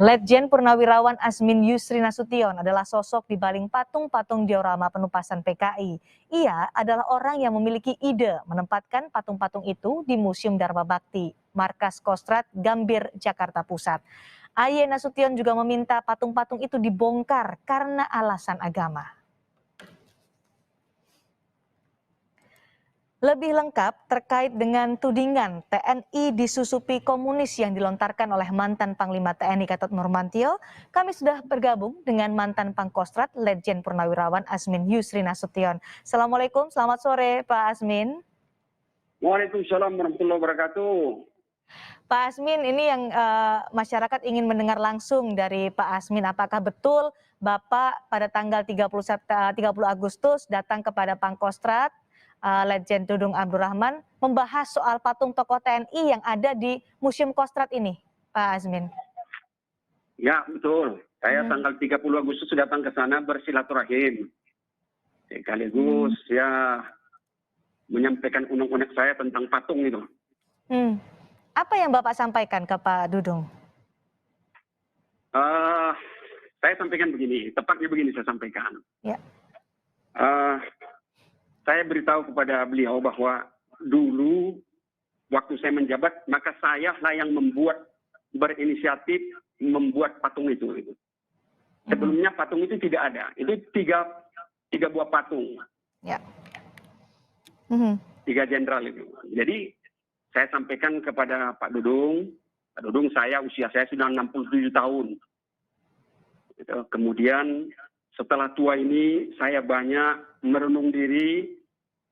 Letjen Purnawirawan Asmin Yusri Nasution adalah sosok di balik patung-patung diorama penumpasan PKI. Ia adalah orang yang memiliki ide menempatkan patung-patung itu di Museum Dharma Bakti, Markas Kostrad Gambir, Jakarta Pusat. AY Nasution juga meminta patung-patung itu dibongkar karena alasan agama. Lebih lengkap terkait dengan tudingan TNI disusupi komunis yang dilontarkan oleh mantan Panglima TNI Gatot Nurmantio, kami sudah bergabung dengan mantan Pangkostrat Letjen Purnawirawan Asmin Yusri Nasution. Assalamualaikum, selamat sore Pak Asmin. Waalaikumsalam warahmatullahi wabarakatuh. Pak Asmin, ini yang masyarakat ingin mendengar langsung dari Pak Asmin, apakah betul Bapak pada tanggal 30 Agustus datang kepada Pangkostrat Letjen Dudung Abdurrahman membahas soal patung tokoh TNI yang ada di Museum Kostrad ini, Pak Asmin? Ya, betul. Saya tanggal 30 Agustus datang ke sana bersilaturahim. Sekaligus ya menyampaikan unek-unek saya tentang patung itu. Apa yang Bapak sampaikan ke Pak Dudung? Saya sampaikan begini, tepatnya begini saya sampaikan. Ya. Saya beritahu kepada beliau bahwa dulu waktu saya menjabat, maka saya lah yang berinisiatif membuat patung itu. Sebelumnya patung itu tidak ada. Itu tiga buah patung. Ya. Tiga jenderal itu. Jadi saya sampaikan kepada Pak Dudung, usia saya sudah 67 tahun. Kemudian setelah tua ini saya banyak merenung diri,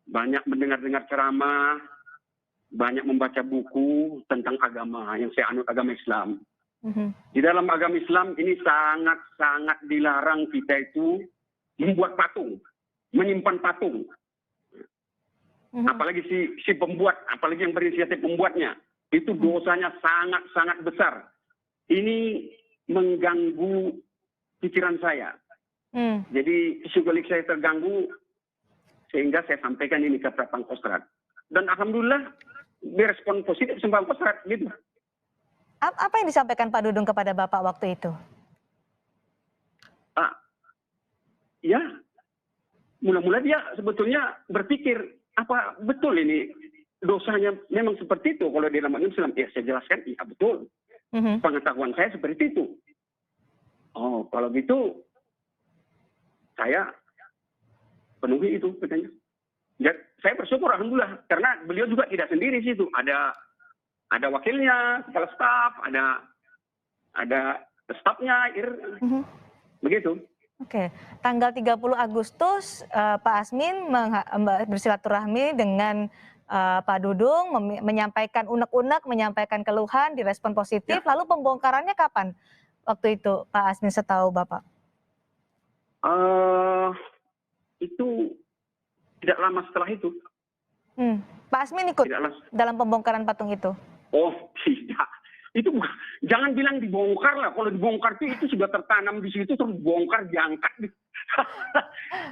banyak mendengar ceramah, banyak membaca buku tentang agama yang saya anut, agama Islam. Di dalam agama Islam ini sangat-sangat dilarang kita itu membuat patung, menyimpan patung. Apalagi si pembuat, apalagi yang berinisiatif membuatnya, itu dosanya sangat-sangat besar. Ini mengganggu pikiran saya. Jadi psikologis saya terganggu, sehingga saya sampaikan ini ke Pangkostrat. Dan alhamdulillah direspon positif sama Pangkostrat gitu. Apa yang disampaikan Pak Dudung kepada Bapak waktu itu? Ya, mula-mula dia sebetulnya berpikir, apa betul ini dosanya memang seperti itu kalau di dalam Islam? Ya saya jelaskan, iya betul. Pengetahuan saya seperti itu. Oh, kalau gitu saya penuhi itu katanya. Ya, saya bersyukur alhamdulillah karena beliau juga tidak sendiri situ. Ada wakilnya, kepala staf, ada stafnya, begitu. Oke, tanggal 30 Agustus Pak Asmin bersilaturahmi dengan Pak Dudung, menyampaikan unek-unek, menyampaikan keluhan, direspon positif. Lalu pembongkarannya kapan waktu itu Pak Asmin setahu Bapak? Itu tidak lama setelah itu. Pak Asmin ikut dalam pembongkaran patung itu? Oh tidak, itu jangan bilang dibongkar lah. Kalau dibongkar itu sudah tertanam di situ terus dibongkar, diangkat.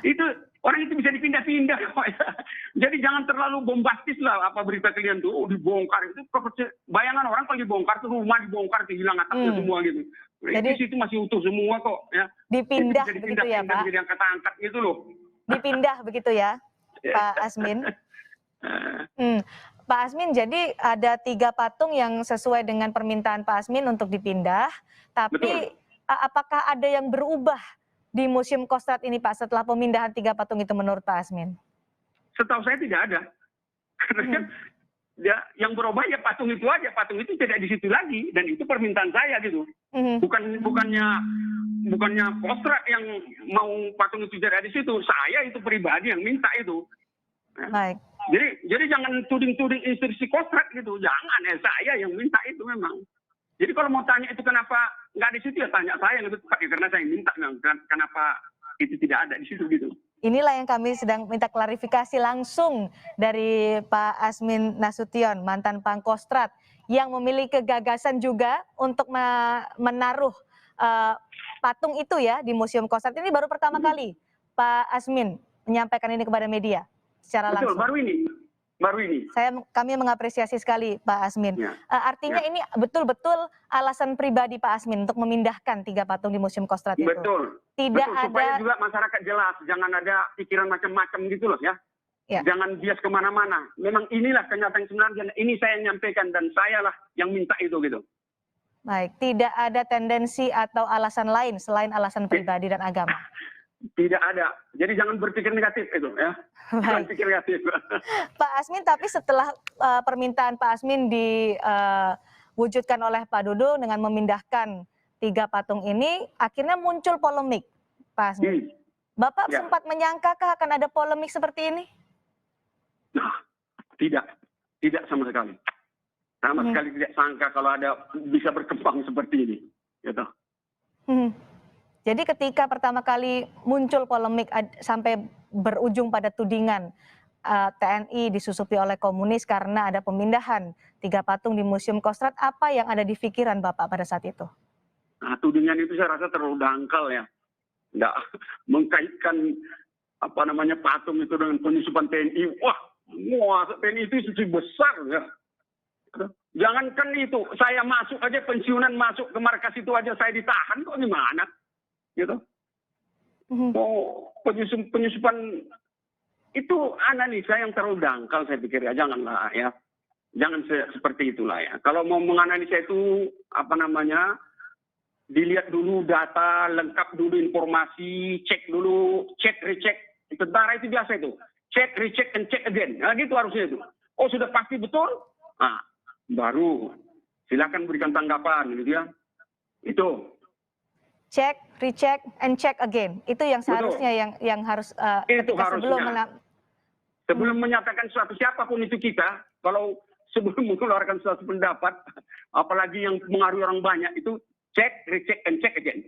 Itu orang itu bisa dipindah-pindah. Jadi jangan terlalu bombastis lah apa berita kalian tuh. Dibongkar itu bayangan orang kalau dibongkar tuh rumah dibongkar hilang atapnya semua gitu. Jadi itu masih utuh semua kok ya. Dipindah begitu ya Pak? Jadi angkat-angkat gitu loh. Dipindah begitu ya Pak Asmin? Pak Asmin, jadi ada 3 patung yang sesuai dengan permintaan Pak Asmin untuk dipindah. Tapi apakah ada yang berubah di Museum Kostrad ini Pak setelah pemindahan 3 patung itu menurut Pak Asmin? Setahu saya tidak ada. Karena yang berubah ya patung itu aja. Patung itu tidak di situ lagi. Dan itu permintaan saya gitu. Bukannya Kostrad yang mau patung itu tidak di situ. Saya itu pribadi yang minta itu. Baik. Jadi jangan tuding-tuding instruksi Kostrad gitu. Jangan, saya yang minta itu memang. Jadi kalau mau tanya itu kenapa nggak di situ ya tanya saya lebih tepat ya, karena saya minta kenapa itu tidak ada di situ gitu. Inilah yang kami sedang minta klarifikasi langsung dari Pak Asmin Nasution, mantan Pangkostrat, yang memiliki gagasan juga untuk menaruh patung itu ya di Museum Kostrad. Ini baru pertama kali Pak Asmin menyampaikan ini kepada media secara langsung. Betul, baru ini. baru ini. Kami mengapresiasi sekali Pak Asmin. Ya, Artinya ya. ini betul-betul alasan pribadi Pak Asmin untuk memindahkan 3 patung di Museum Kostrad itu. Betul. Tidak Betul, supaya ada. juga masyarakat jelas, jangan ada pikiran macam-macam gitu loh ya. Ya. Jangan bias kemana-mana. Memang inilah kenyataan sebenarnya. Ini saya yang nyampaikan dan saya lah yang minta itu gitu. Baik, tidak ada tendensi atau alasan lain selain alasan pribadi dan agama. Tidak ada. Jadi jangan berpikir negatif itu ya. Jangan Baik. pikir negatif. Pak Asmin, tapi setelah permintaan Pak Asmin diwujudkan oleh Pak Dudung dengan memindahkan 3 patung ini, akhirnya muncul polemik, Pak Asmin. Bapak Ya. sempat menyangkakah akan ada polemik seperti ini? Nah, tidak sama sekali. Sama sekali tidak sangka kalau ada bisa berkembang seperti ini. Gitu. Jadi ketika pertama kali muncul polemik sampai berujung pada tudingan TNI disusupi oleh komunis karena ada pemindahan 3 patung di Museum Kostrad, apa yang ada di pikiran Bapak pada saat itu? Nah, tudingan itu saya rasa terlalu dangkal ya. Nggak mengkaitkan patung itu dengan penyusupan TNI. Wah, TNI itu institusi besar ya. Jangankan itu, saya masuk aja pensiunan masuk ke markas itu aja saya ditahan kok gimana? Gitu. Penyusupan itu analisa yang terlalu dangkal saya pikir ya, janganlah ya. Jangan seperti itulah ya. Kalau mau menganalisa itu dilihat dulu data, lengkap dulu informasi, cek dulu, cek recheck. Tentara itu biasa itu. Cek, recheck, and check again. Nah, gitu harusnya itu. Oh, sudah pasti betul? Nah, baru silakan berikan tanggapan gitu ya. Itu. Cek, recheck, and check again. Itu yang seharusnya yang harus itu harusnya. Sebelum menyatakan suatu siapapun itu kita, kalau sebelum mengeluarkan suatu pendapat, apalagi yang mengaruhi orang banyak itu cek, recheck, and check again.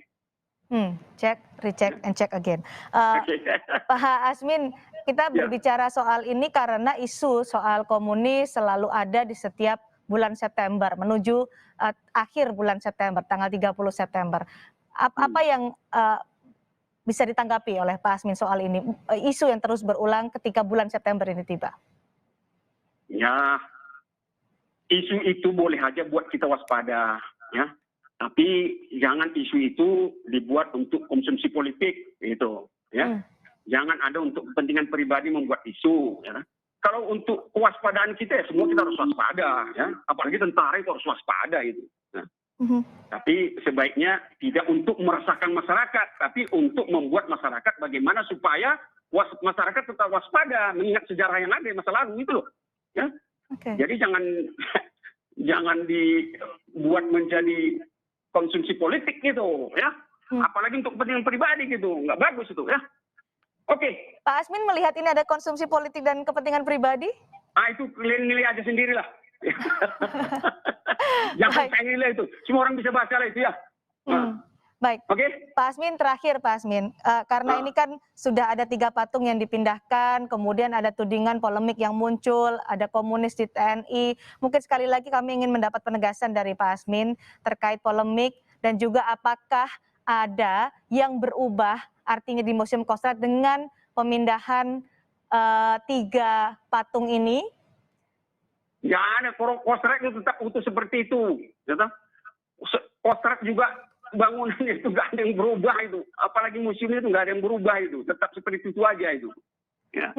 Cek, recheck, and check again. Pak Asmin, kita berbicara soal ini karena isu soal komunis selalu ada di setiap bulan September menuju akhir bulan September, tanggal 30 September. Apa yang bisa ditanggapi oleh Pak Asmin soal ini, isu yang terus berulang ketika bulan September ini tiba? Ya, isu itu boleh aja buat kita waspada, ya. Tapi jangan isu itu dibuat untuk konsumsi politik, gitu, ya. Jangan ada untuk kepentingan pribadi membuat isu, ya. Kalau untuk kewaspadaan kita, ya semua kita harus waspada, ya. Apalagi tentara itu harus waspada, itu. Nah. Tapi sebaiknya tidak untuk meresahkan masyarakat, tapi untuk membuat masyarakat bagaimana supaya masyarakat tetap waspada, mengingat sejarah yang ada di masa lalu itu loh. Ya. Jadi jangan dibuat menjadi konsumsi politik gitu, ya. Apalagi untuk kepentingan pribadi gitu, nggak bagus itu, ya. Oke. Pak Asmin melihat ini ada konsumsi politik dan kepentingan pribadi? Itu kalian nilai aja sendirilah. Jangan saya nilai itu. Semua orang bisa baca lah itu ya. Baik. Pak Asmin, terakhir Pak Asmin, karena ini kan sudah ada 3 patung yang dipindahkan, kemudian ada tudingan polemik yang muncul, ada komunis di TNI. Mungkin sekali lagi kami ingin mendapat penegasan dari Pak Asmin terkait polemik dan juga apakah ada yang berubah artinya di Museum Kostrad dengan pemindahan 3 patung ini? Ya ada, Kostrad itu tetap utuh seperti itu. Kostrad juga bangunannya itu nggak ada yang berubah itu. Apalagi museumnya itu nggak ada yang berubah itu. Tetap seperti itu aja itu. Ya.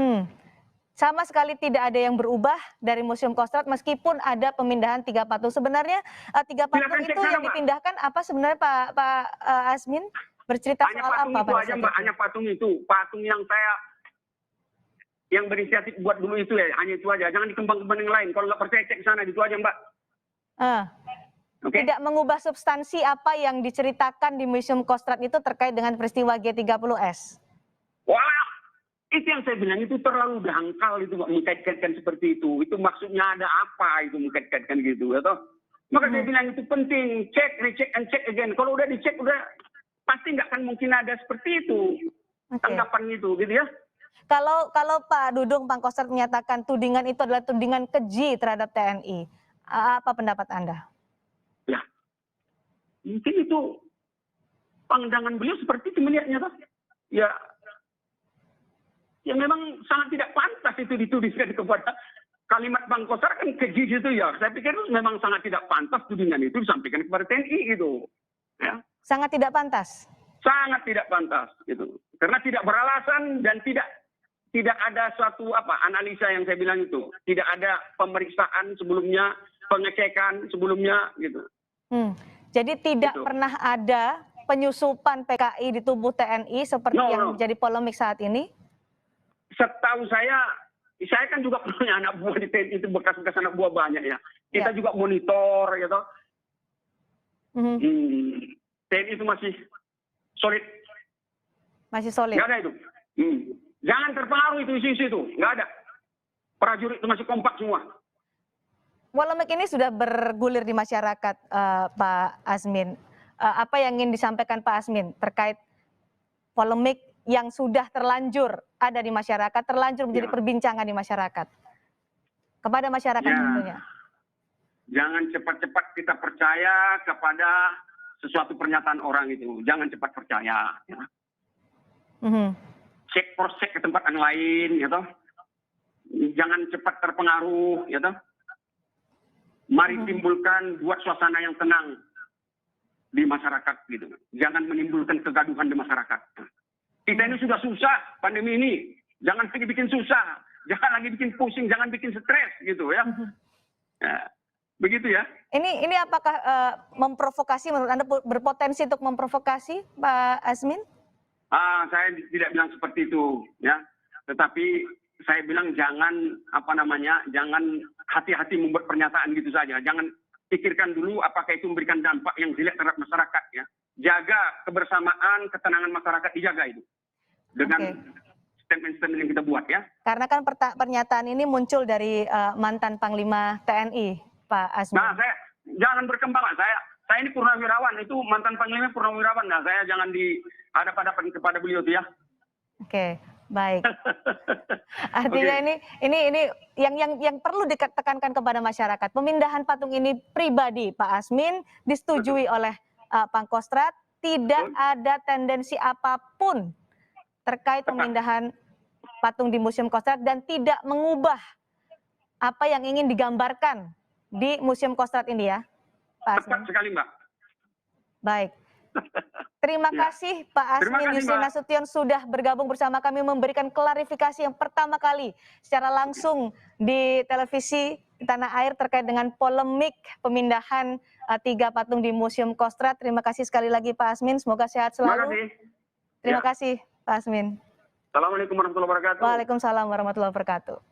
Sama sekali tidak ada yang berubah dari Museum Kostrad meskipun ada pemindahan 3 patung. Sebenarnya 3 patung itu yang dipindahkan apa sebenarnya Pak Asmin? Bercerita hanya soal patung apa itu pada aja saat Mbak, itu? hanya patung itu. Patung yang berinisiatif buat dulu itu ya, hanya itu aja. Jangan dikembang-kembang yang lain. Kalau nggak percaya cek ke sana, itu aja Mbak. Tidak mengubah substansi apa yang diceritakan di Museum Kostrad itu terkait dengan peristiwa G30S? Wah, itu yang saya bilang itu terlalu dangkal itu mengkait-kaitkan seperti itu. Itu maksudnya ada apa itu mengkait-kaitkan gitu, atau? Maka saya bilang itu penting, cek, recheck, and check again. Kalau udah dicek, udah pasti nggak akan mungkin ada seperti itu tanggapan itu, gitu ya. Kalau Pak Dudung Pangkostrat menyatakan tudingan itu adalah tudingan keji terhadap TNI, apa pendapat Anda? Ya, mungkin itu pandangan beliau seperti itu melihatnya, toh. Ya memang sangat tidak pantas itu ditudingkan kalimat Bang Koster kan keji gitu ya. Saya pikir itu memang sangat tidak pantas tudingan itu disampaikan kepada TNI gitu. Ya. Sangat tidak pantas. Sangat tidak pantas gitu. Karena tidak beralasan dan tidak ada suatu analisa yang saya bilang itu. Tidak ada pemeriksaan sebelumnya, pengecekan sebelumnya gitu. Jadi tidak Gitu. pernah ada penyusupan PKI di tubuh TNI seperti yang menjadi polemik saat ini? Setahu saya kan juga punya anak buah di TNI, itu bekas-bekas anak buah banyak ya. Kita juga monitor gitu. TNI itu masih solid. Masih solid. Nggak ada itu. Jangan terpengaruh itu isu-isu itu. Nggak ada. Prajurit itu masih kompak semua. Polemik ini sudah bergulir di masyarakat, Pak Asmin. Apa yang ingin disampaikan Pak Asmin terkait polemik yang sudah terlanjur ada di masyarakat, terlanjur menjadi perbincangan di masyarakat? Kepada masyarakat tentunya. Jangan cepat-cepat kita percaya kepada sesuatu pernyataan orang itu. Jangan cepat percaya. Ya. Cek prosek ke tempat yang lain, gitu. Jangan cepat terpengaruh, gitu. Mari timbulkan, buat suasana yang tenang di masyarakat, gitu. Jangan menimbulkan kegaduhan di masyarakat. Kita ini sudah susah pandemi ini. Jangan lagi bikin susah, jangan lagi bikin pusing, jangan bikin stres, gitu ya. Begitu ya. Ini apakah memprovokasi, menurut Anda berpotensi untuk memprovokasi, Pak Asmin? Saya tidak bilang seperti itu, ya. Tetapi saya bilang jangan jangan hati-hati membuat pernyataan gitu saja. Jangan pikirkan dulu apakah itu memberikan dampak yang jelek terhadap masyarakat, ya. Jaga kebersamaan, ketenangan masyarakat, dijaga itu dengan statement-statement yang kita buat, ya. Karena kan pernyataan ini muncul dari mantan Panglima TNI, Pak Asmin. Nah, saya jangan berkembang. Saya ini purnawirawan, itu mantan Panglima purnawirawan. Nah, saya jangan dihadap-hadapan kepada beliau itu, ya. Oke, baik. Artinya ini yang perlu ditekankan kepada masyarakat. Pemindahan patung ini pribadi Pak Asmin disetujui oleh Pangkostrat, tidak ada tendensi apapun terkait pemindahan patung di Museum Kostrad dan tidak mengubah apa yang ingin digambarkan di Museum Kostrad ini, ya, Pak Asmin. Tepat sekali, Mbak. Baik. Terima kasih Pak Asmin Yusri Nasution sudah bergabung bersama kami memberikan klarifikasi yang pertama kali secara langsung di televisi tanah air terkait dengan polemik pemindahan 3 patung di Museum Kostrad. Terima kasih sekali lagi Pak Asmin, semoga sehat selalu. Terima kasih Pak Asmin. Assalamualaikum warahmatullahi wabarakatuh. Waalaikumsalam warahmatullahi wabarakatuh.